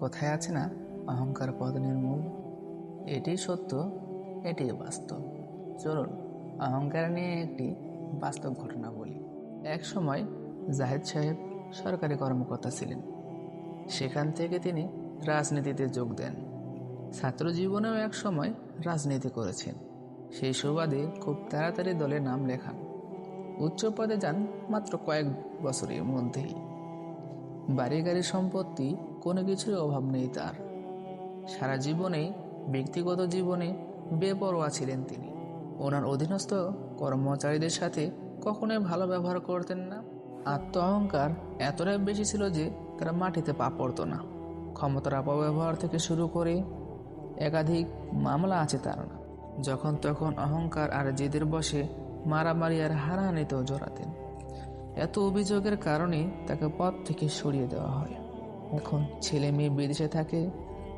কথায় আছে না, অহংকার পতনের মূল। এটি সত্য, এটি বাস্তব। চলুন অহংকার নিয়ে একটি বাস্তব ঘটনা বলি। এক সময় জাহেদ সাহেব সরকারি কর্মকর্তা ছিলেন। সেখান থেকে তিনি রাজনীতিতে যোগ দেন। ছাত্র জীবনেও এক সময় রাজনীতি করেছেন। সেই সুবাদে খুব তাড়াতাড়ি দলে নাম লেখান। উচ্চ পদে যান মাত্র কয়েক বছরের মধ্যেই। বাড়ি গাড়ি সম্পত্তি কোনো কিছুর অভাব নেই তার। সারা জীবনেই ব্যক্তিগত জীবনে বেপরোয়া ছিলেন তিনি। ওনার অধীনস্থ কর্মচারীদের সাথে কখনোই ভালো ব্যবহার করতেন না। আত্ম অহংকার এতটাই বেশি ছিল যে তারা মাটিতে পা পড়ত না। ক্ষমতার অপব্যবহার থেকে শুরু করে একাধিক মামলা আছে তার না। যখন তখন অহংকার আর জেদের বসে মারামারি আর হানাহানিতেও জড়াতেন। এত অভিযোগের কারণে তাকে পদ থেকে সরিয়ে দেওয়া হয়। এখন ছেলে মেয়ে বিদেশে থাকে,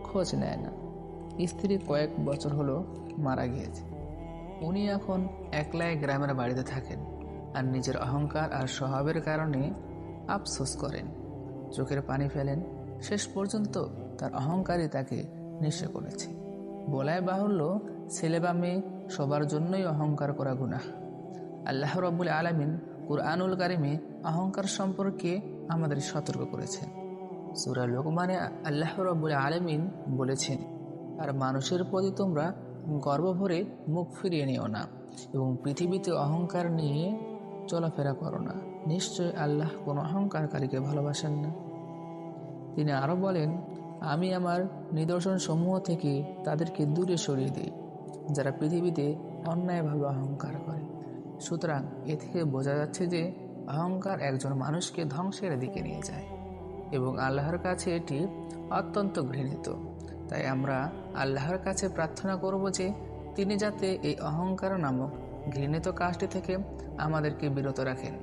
খোঁজ নেয় না। স্ত্রী কয়েক বছর হলো মারা গিয়েছে। উনি এখন একলাই গ্রামের বাড়িতে থাকেন আর নিজের অহংকার আর স্বভাবের কারণে আফসোস করেন, চোখের পানি ফেলেন। শেষ পর্যন্ত তার অহংকারই তাকে নিঃস্ব করেছে। বলায় বাহুল্য, ছেলে বা মেয়ে সবার জন্যই অহংকার করা গুনাহ। আল্লাহ রাব্বুল আলামিন কুরআনুল কারিমে অহংকার সম্পর্কে আমাদের সতর্ক করেছেন। সূরা লোকমানে আল্লাহ রাব্বুল আলামিন বলেছেন, আর মানুষের প্রতি তোমরা গর্ব ভরে মুখ ফিরিয়ে নিও না এবং পৃথিবীতে অহংকার নিয়ে চলাফেরা করো না। নিশ্চয় আল্লাহ কোনো অহংকারকারীকে ভালোবাসেন না। তিনি আরো বলেন, আমি আমার নিদর্শন সমূহ থেকে তাদেরকে দূরে সরিয়ে দিই যারা পৃথিবীতে অন্যায়ভাবে অহংকার করে। সুতরাং এ থেকে বোঝা যাচ্ছে যে অহংকার একজন মানুষকে ধ্বংসের দিকে নিয়ে যায় এবং আল্লাহর কাছে এটি অত্যন্ত ঘৃণিত। তাই আমরা আল্লাহর কাছে প্রার্থনা করব যে তিনি যাতে এই অহংকার নামক ঘৃণিত কাজটি থেকে আমাদেরকে বিরত রাখেন।